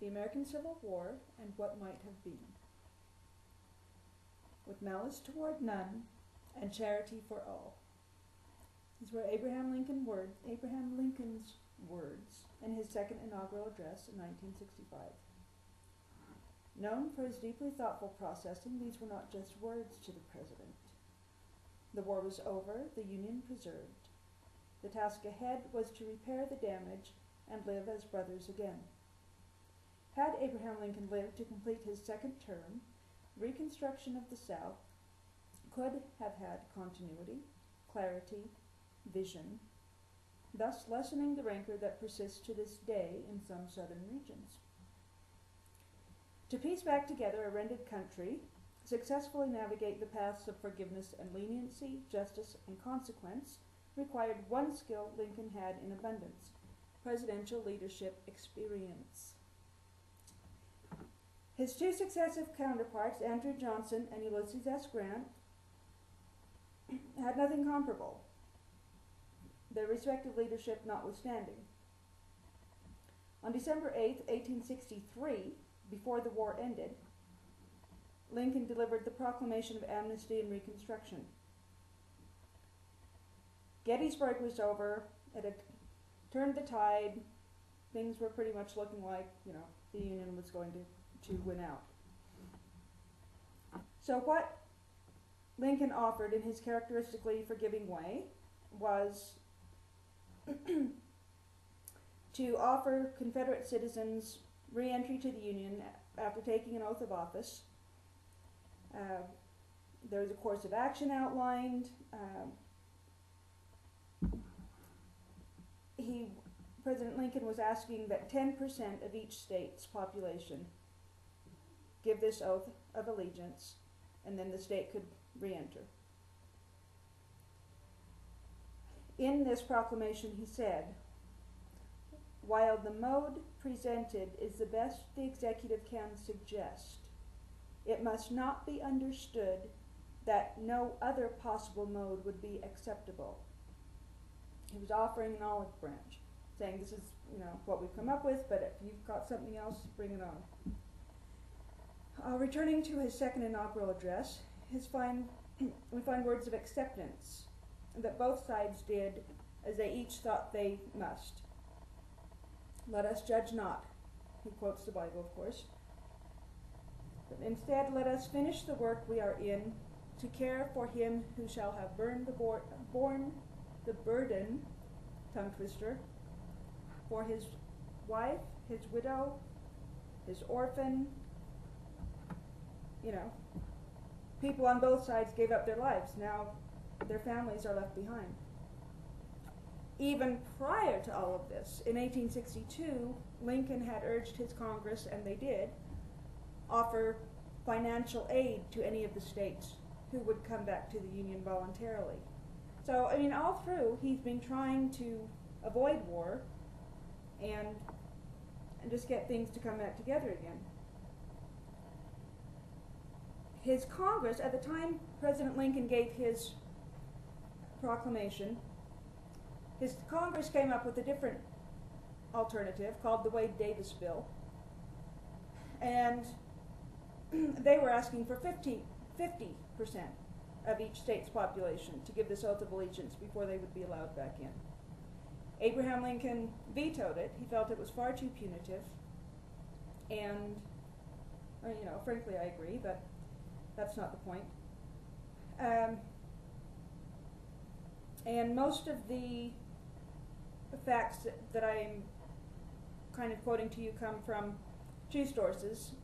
the American Civil War and what might have been, with malice toward none and charity for all. These were Abraham Lincoln's words in his second inaugural address in 1965. Known for his deeply thoughtful processing, these were not just words to the president. The war was over, the Union preserved. The task ahead was to repair the damage and live as brothers again. Had Abraham Lincoln lived to complete his second term, Reconstruction of the South could have had continuity, clarity, vision, thus lessening the rancor that persists to this day in some southern regions. To piece back together a rended country, successfully navigate the paths of forgiveness and leniency, justice and consequence, required one skill Lincoln had in abundance: presidential leadership experience. His two successive counterparts, Andrew Johnson and Ulysses S. Grant, had nothing comparable, their respective leadership notwithstanding. On December 8, 1863, before the war ended, Lincoln delivered the Proclamation of Amnesty and Reconstruction. Gettysburg was over, it had turned the tide, things were pretty much looking like, the Union was going to win out. So what Lincoln offered in his characteristically forgiving way was to offer Confederate citizens re-entry to the Union after taking an oath of office. There was a course of action outlined. President Lincoln was asking that 10% of each state's population give this oath of allegiance, and then the state could re-enter. In this proclamation, he said, "While the mode presented is the best the executive can suggest, it must not be understood that no other possible mode would be acceptable." He was offering an olive branch, saying, this is, what we've come up with, but if you've got something else, bring it on. Returning to his second inaugural address, we find words of acceptance that both sides did as they each thought they must. "Let us judge not," he quotes the Bible, of course, "but instead let us finish the work we are in, to care for him who shall have borne the burden," tongue twister, "for his wife, his widow, his orphan." People on both sides gave up their lives. Now their families are left behind. Even prior to all of this, in 1862, Lincoln had urged his Congress, and they did, offer financial aid to any of the states who would come back to the Union voluntarily. So, all through, he's been trying to avoid war and just get things to come back together again. His Congress, at the time President Lincoln gave his proclamation, his Congress came up with a different alternative called the Wade-Davis Bill, and they were asking for 50% of each state's population to give this oath of allegiance before they would be allowed back in. Abraham Lincoln vetoed it. He felt it was far too punitive, and frankly I agree, but that's not the point. And most of the facts that I'm kind of quoting to you come from two sources,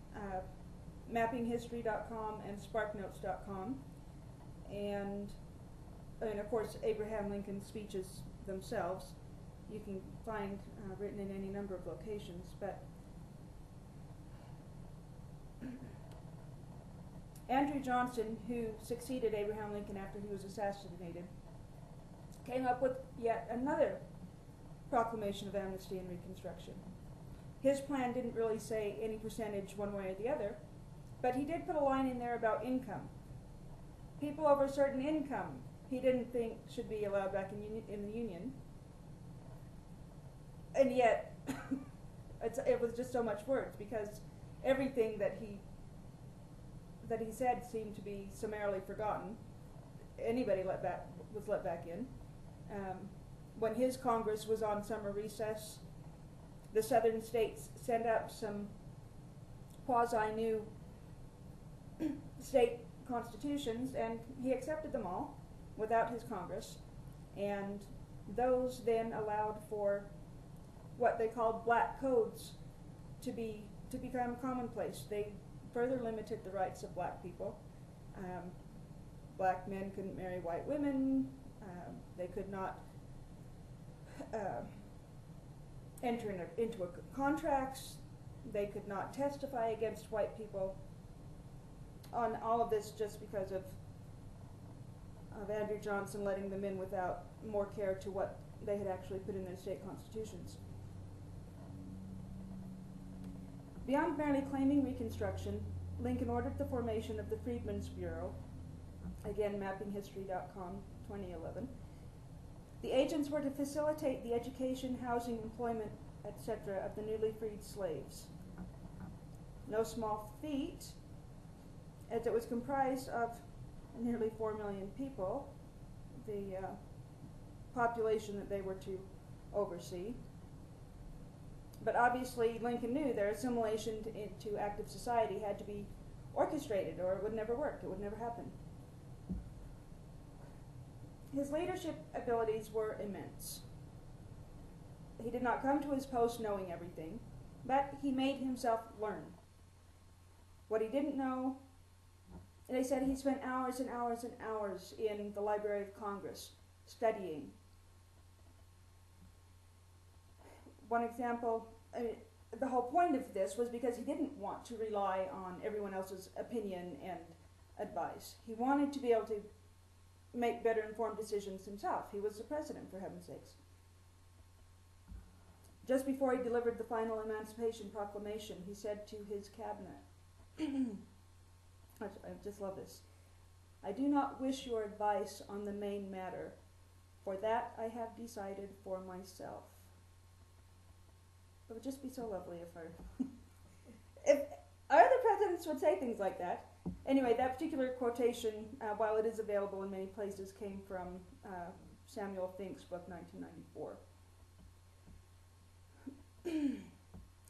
mappinghistory.com and sparknotes.com, and of course Abraham Lincoln's speeches themselves you can find written in any number of locations. But Andrew Johnson, who succeeded Abraham Lincoln after he was assassinated, came up with yet another proclamation of amnesty and reconstruction. His plan didn't really say any percentage one way or the other, but he did put a line in there about income. People over a certain income he didn't think should be allowed back in the Union. And yet, it was just so much words, because everything that he said seemed to be summarily forgotten. Anybody was let back in. When his Congress was on summer recess, the southern states sent out some quasi-new state constitutions, and he accepted them all without his Congress, and those then allowed for what they called black codes to become commonplace. They further limited the rights of black people. Black men couldn't marry white women. They could not enter into contracts. They could not testify against white people. On all of this, just because of Andrew Johnson letting them in without more care to what they had actually put in their state constitutions. Beyond merely claiming Reconstruction, Lincoln ordered the formation of the Freedmen's Bureau, again mappinghistory.com, 2011. The agents were to facilitate the education, housing, employment, etc. of the newly freed slaves. No small feat, as it was comprised of nearly 4 million people, the population that they were to oversee. But obviously Lincoln knew their assimilation into active society had to be orchestrated, or it would never work, it would never happen. His leadership abilities were immense. He did not come to his post knowing everything, but he made himself learn. What he didn't know, and they said he spent hours and hours and hours in the Library of Congress studying. One example, the whole point of this was because he didn't want to rely on everyone else's opinion and advice. He wanted to be able to make better informed decisions himself. He was the president, for heaven's sakes. Just before he delivered the final Emancipation Proclamation, he said to his cabinet, I just love this, "I do not wish your advice on the main matter, for that I have decided for myself." It would just be so lovely if other presidents would say things like that. Anyway, that particular quotation, while it is available in many places, came from Samuel Fink's book, 1994.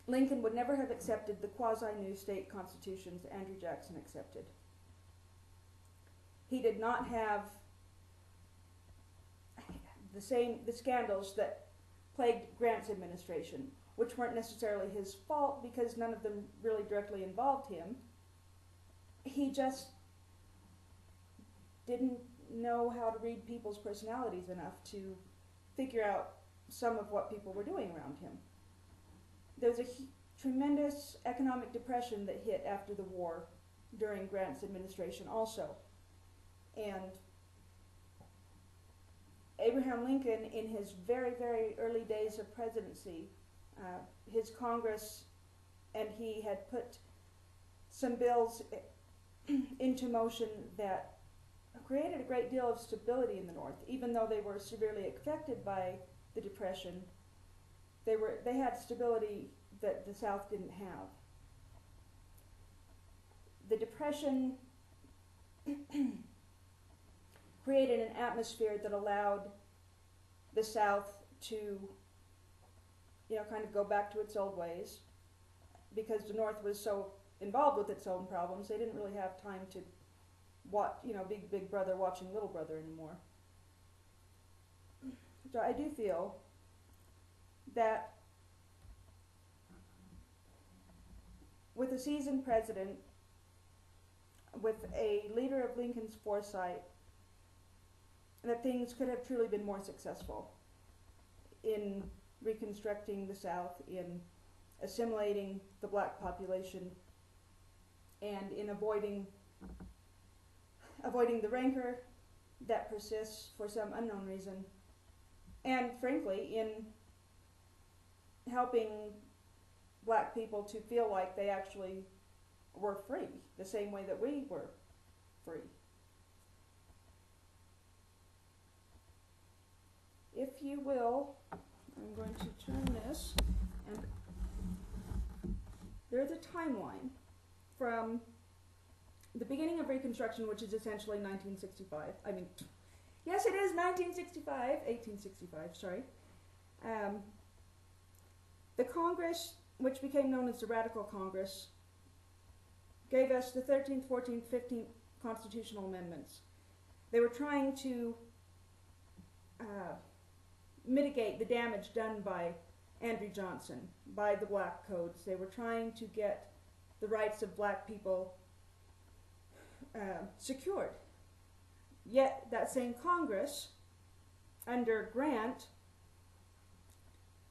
Lincoln would never have accepted the quasi-new state constitutions Andrew Jackson accepted. He did not have the scandals that plagued Grant's administration, which weren't necessarily his fault because none of them really directly involved him. He just didn't know how to read people's personalities enough to figure out some of what people were doing around him. There was a tremendous economic depression that hit after the war during Grant's administration also. And Abraham Lincoln, in his very, very early days of presidency, his Congress and he had put some bills into motion that created a great deal of stability in the North. Even though they were severely affected by the Depression, they had stability that the South didn't have. The Depression created an atmosphere that allowed the South to, kind of go back to its old ways. Because the North was so involved with its own problems, they didn't really have time to watch, big brother watching little brother anymore. So I do feel that with a seasoned president, with a leader of Lincoln's foresight, that things could have truly been more successful in reconstructing the South, in assimilating the black population, and in avoiding the rancor that persists for some unknown reason, and frankly in helping black people to feel like they actually were free, the same way that we were free. If you will, I'm going to turn this and timeline from the beginning of Reconstruction, which is essentially 1965. I mean, yes, it is 1865, sorry. The Congress, which became known as the Radical Congress, gave us the 13th, 14th, 15th constitutional amendments. They were trying to mitigate the damage done by Andrew Johnson, by the black codes. They were trying to get the rights of black people secured. Yet that same Congress, under Grant,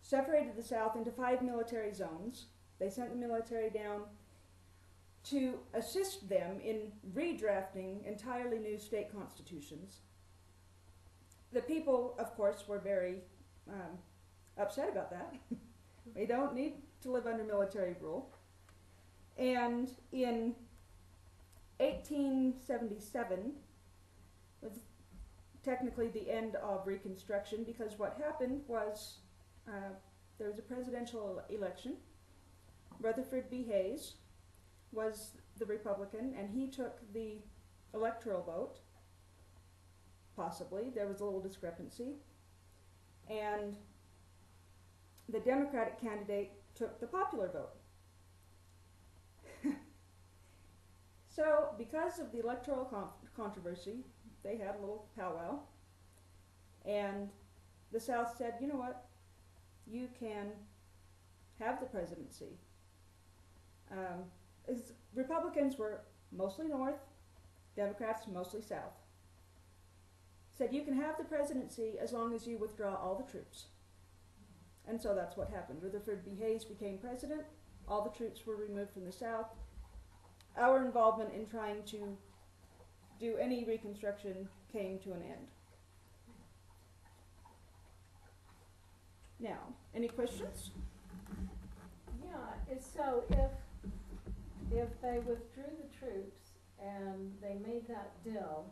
separated the South into 5 military zones. They sent the military down to assist them in redrafting entirely new state constitutions. The people, of course, were very upset about that. We don't need to live under military rule. And in 1877 was technically the end of Reconstruction, because what happened was there was a presidential election. Rutherford B. Hayes was the Republican, and he took the electoral vote. Possibly. There was a little discrepancy. And the Democratic candidate took the popular vote. So, because of the electoral controversy, they had a little powwow. And the South said, you know what? You can have the presidency. Republicans were mostly North, Democrats mostly South. Said you can have the presidency as long as you withdraw all the troops. And so that's what happened. Rutherford B. Hayes became president. All the troops were removed from the South. Our involvement in trying to do any Reconstruction came to an end. Now, any questions? Yeah, so if they withdrew the troops and they made that deal,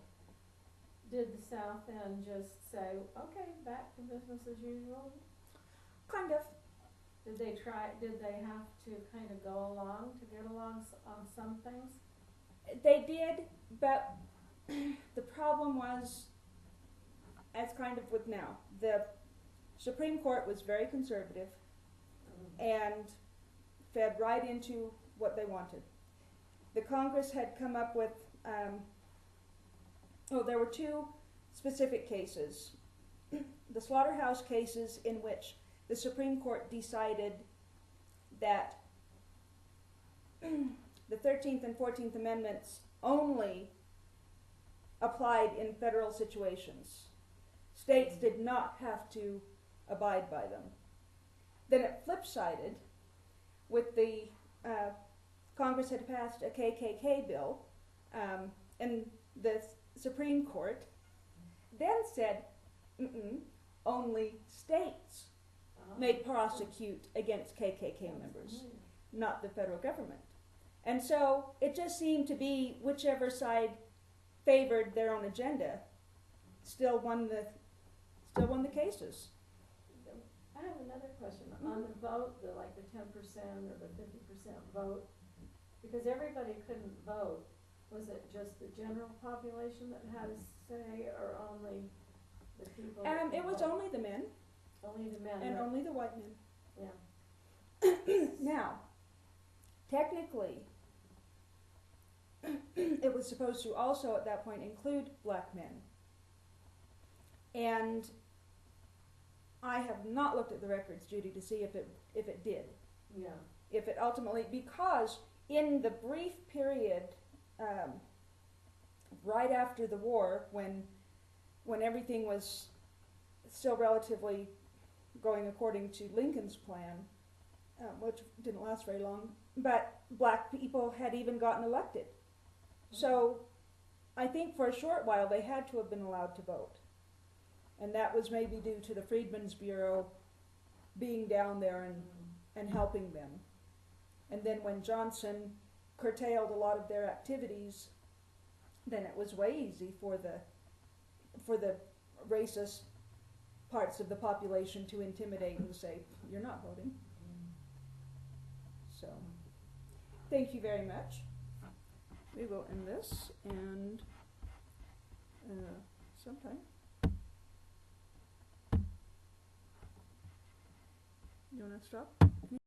did the South then just say, okay, back to business as usual? Kind of. Did they have to kind of go along to get along on some things? They did, but the problem was, as kind of with now, the Supreme Court was very conservative and fed right into what they wanted. The Congress had come up with, there were 2 specific cases. The slaughterhouse cases in which the Supreme Court decided that the 13th and 14th Amendments only applied in federal situations. States did not have to abide by them. Then it flip-sided with the Congress had passed a KKK bill, and the Supreme Court then said, only states may prosecute against KKK members, not the federal government. And so it just seemed to be whichever side favored their own agenda still won the cases. I have another question. On the vote, the 10% or the 50% vote, because everybody couldn't vote, was it just the general population that had a say, or only the people? It was only the men. Only the men. And only the white men. Yeah. Now, technically, it was supposed to also at that point include black men. And I have not looked at the records, Judy, to see if it did. Yeah. If it ultimately, because in the brief period right after the war, when everything was still relatively going according to Lincoln's plan, which didn't last very long, but black people had even gotten elected. So I think for a short while they had to have been allowed to vote. And that was maybe due to the Freedmen's Bureau being down there and helping them. And then when Johnson curtailed a lot of their activities, then it was way easy for the racist parts of the population to intimidate and say, you're not voting. So, Thank you very much. We will end this and sometime. You wanna stop?